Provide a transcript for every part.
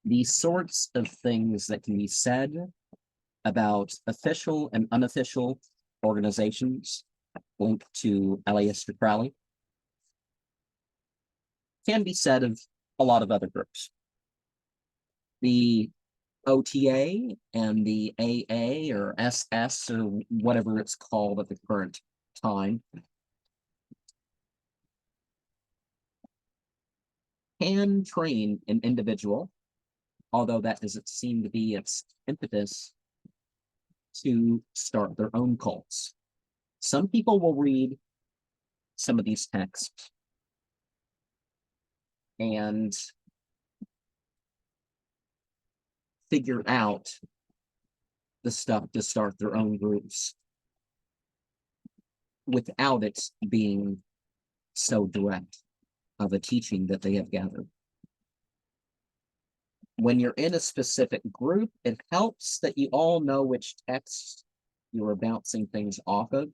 these sorts of things that can be said about official and unofficial organizations linked to Aleister Crowley can be said of a lot of other groups. The OTA and the AA or SS or whatever it's called at the current time can train an individual, although that doesn't seem to be its impetus, to start their own cults. Some people will read some of these texts and figure out the stuff to start their own groups without it being so direct of a teaching that they have gathered. When you're in a specific group, it helps that you all know which texts you are bouncing things off of.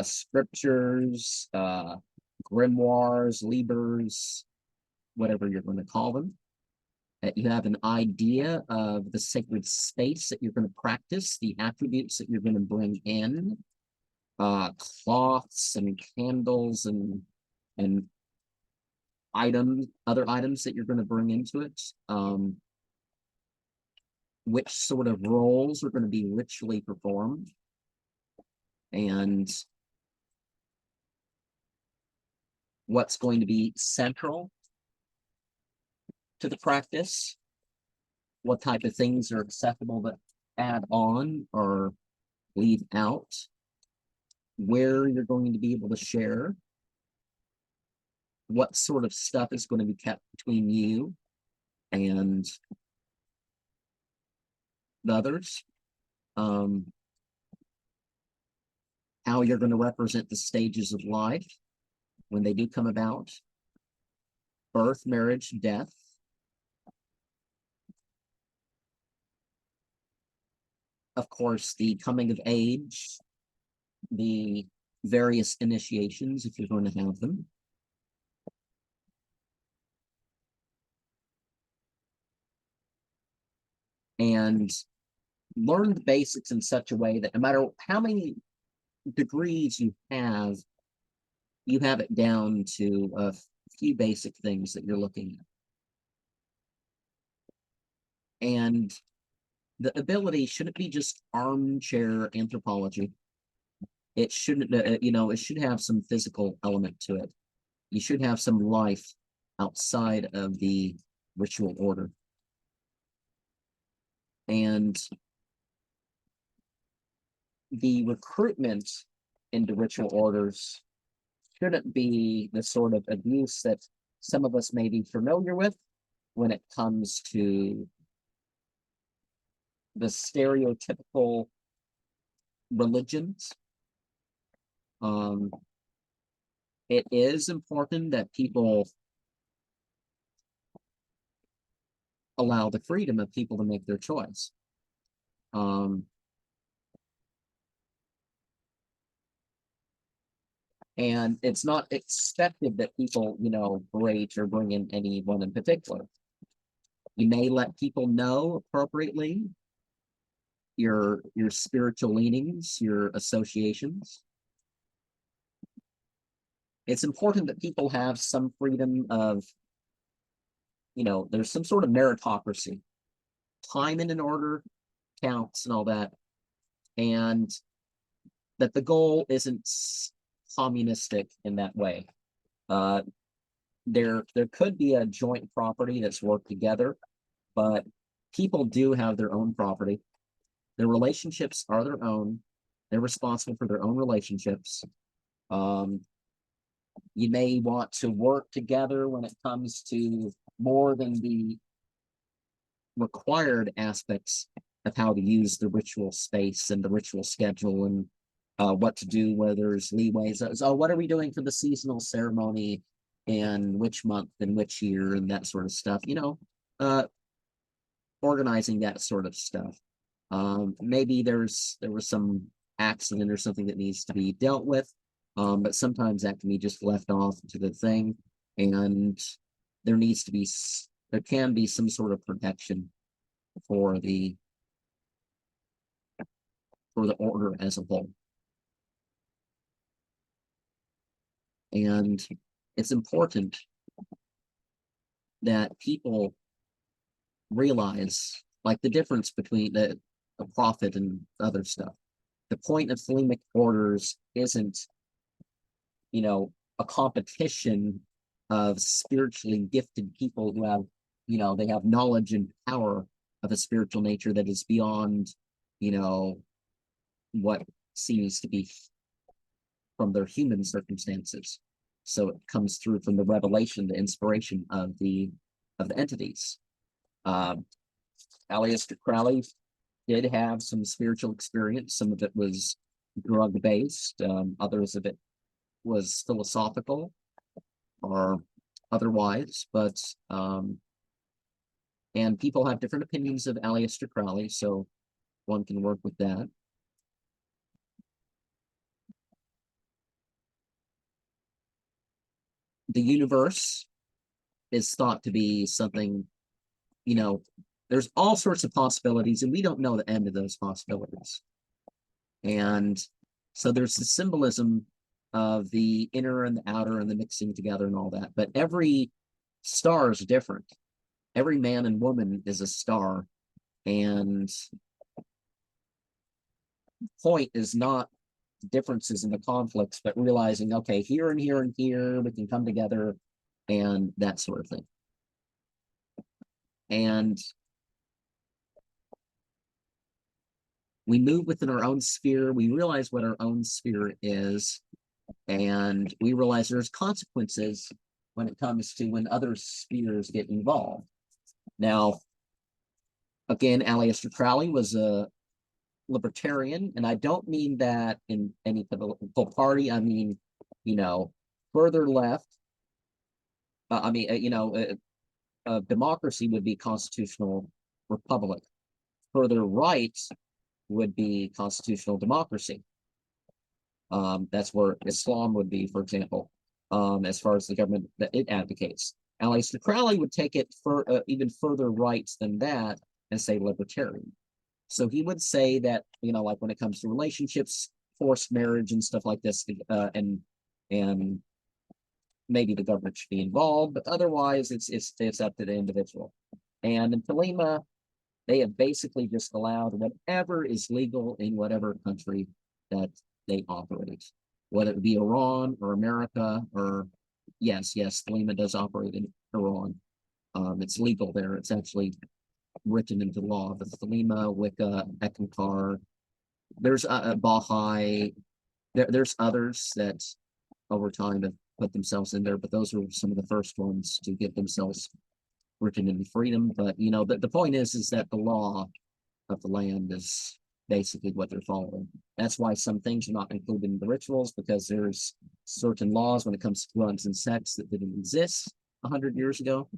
Scriptures, grimoires, libers, whatever you're going to call them. You have an idea of the sacred space that you're going to practice, the attributes that you're going to bring in, cloths and candles and other items that you're going to bring into it, which sort of roles are going to be ritually performed, and what's going to be central to the practice, what type of things are acceptable to add on or leave out, where you're going to be able to share, what sort of stuff is going to be kept between you and the others, how you're going to represent the stages of life when they do come about: birth, marriage, death. Of course, the coming of age, the various initiations, if you're going to have them. And learn the basics in such a way that no matter how many degrees you have it down to a few basic things that you're looking at. And the ability shouldn't be just armchair anthropology. It shouldn't, it should have some physical element to it. You should have some life outside of the ritual order. And the recruitment into ritual orders shouldn't be the sort of abuse that some of us may be familiar with when it comes to the stereotypical religions. It is important that people allow the freedom of people to make their choice. And it's not expected that people, berate or bring in anyone in particular. You may let people know appropriately your spiritual leanings, your associations. It's important that people have some freedom of, there's some sort of meritocracy. Time in an order counts and all that. And that the goal isn't communistic in that way. There could be a joint property that's worked together, but people do have their own property. Their relationships are their own. They're responsible for their own relationships. You may want to work together when it comes to more than the required aspects of how to use the ritual space and the ritual schedule, and what to do where there's leeways. So what are we doing for the seasonal ceremony and which month and which year and that sort of stuff, organizing that sort of stuff. Maybe there was some accident or something that needs to be dealt with, but sometimes that can be just left off to the thing, and there needs to be there can be some sort of protection for the order as a whole. And it's important that people realize like the difference between the prophet and other stuff. The point of Thelemic orders isn't, you know, a competition of spiritually gifted people who have, you know, they have knowledge and power of a spiritual nature that is beyond, you know, what seems to be from their human circumstances. So it comes through from the revelation, the inspiration of the entities. Aleister Crowley did have some spiritual experience. Some of it was drug based. Others of it was philosophical or otherwise. But and people have different opinions of Aleister Crowley, so one can work with that. The universe is thought to be something, you know, there's all sorts of possibilities, and we don't know the end of those possibilities. And so there's the symbolism of the inner and the outer and the mixing together and all that. But every star is different. Every man and woman is a star. And the point is not differences in the conflicts, but realizing, okay, here and here and here, we can come together and that sort of thing. And we move within our own sphere. We realize what our own sphere is, and we realize there's consequences when it comes to when other spheres get involved. Now, again, Aleister Crowley was a libertarian, and I don't mean that in any political party. I mean, you know, further left. Democracy would be constitutional republic. Further right would be constitutional democracy. That's where Islam would be, for example, as far as the government that it advocates. Aleister Crowley would take it for even further right than that and say libertarian. So he would say that, you know, like when it comes to relationships, forced marriage and stuff like this, and maybe the government should be involved, but otherwise it's up to the individual. And in Thelema, they have basically just allowed whatever is legal in whatever country that they operate, whether it be Iran or America or yes, Thelema does operate in Iran. It's legal there. It's actually written into law. The Thelema, Wicca, Ekankar, there's Baha'i, there's others that over time have put themselves in there, but those were some of the first ones to get themselves written into freedom. But you know, the point is that the law of the land is basically what they're following. That's why some things are not included in the rituals, because there's certain laws when it comes to guns and sex that didn't exist 100 years ago.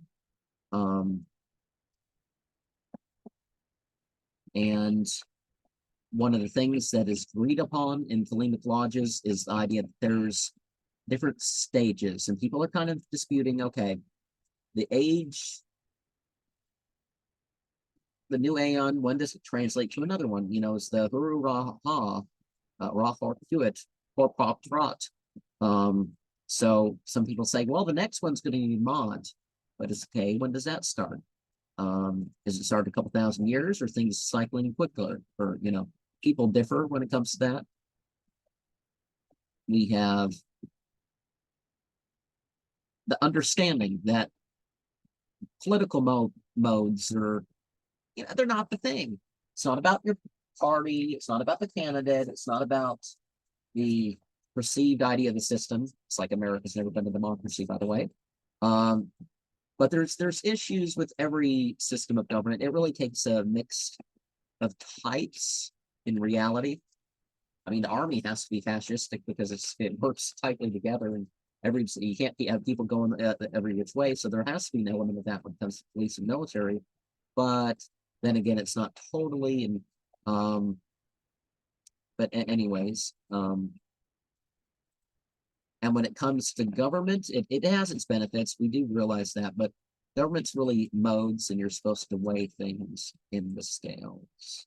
And one of the things that is agreed upon in Thelemic lodges is the idea that there's different stages, and people are kind of disputing, okay, the age, the new aeon, when does it translate to another one? You know, is the Huru Raha, Raha Hewitt, or Pop Trot. So some people say, well, the next one's going to be Mod, but it's okay, when does that start? Does it start a couple thousand years, or things cycling quickly? Or, you know, people differ when it comes to that. We have the understanding that political modes are, you know, they're not the thing. It's not about your party. It's not about the candidate. It's not about the perceived idea of the system. It's like America's never been a democracy, by the way. But there's issues with every system of government. It really takes a mix of types in reality. I mean, the army has to be fascistic because it works tightly together, and you can't have people going every which way. So there has to be an element of that when it comes to police and military. But then again, it's not totally. And but anyways, and when it comes to government, it has its benefits. We do realize that, but Government's really modes, and you're supposed to weigh things in the scales.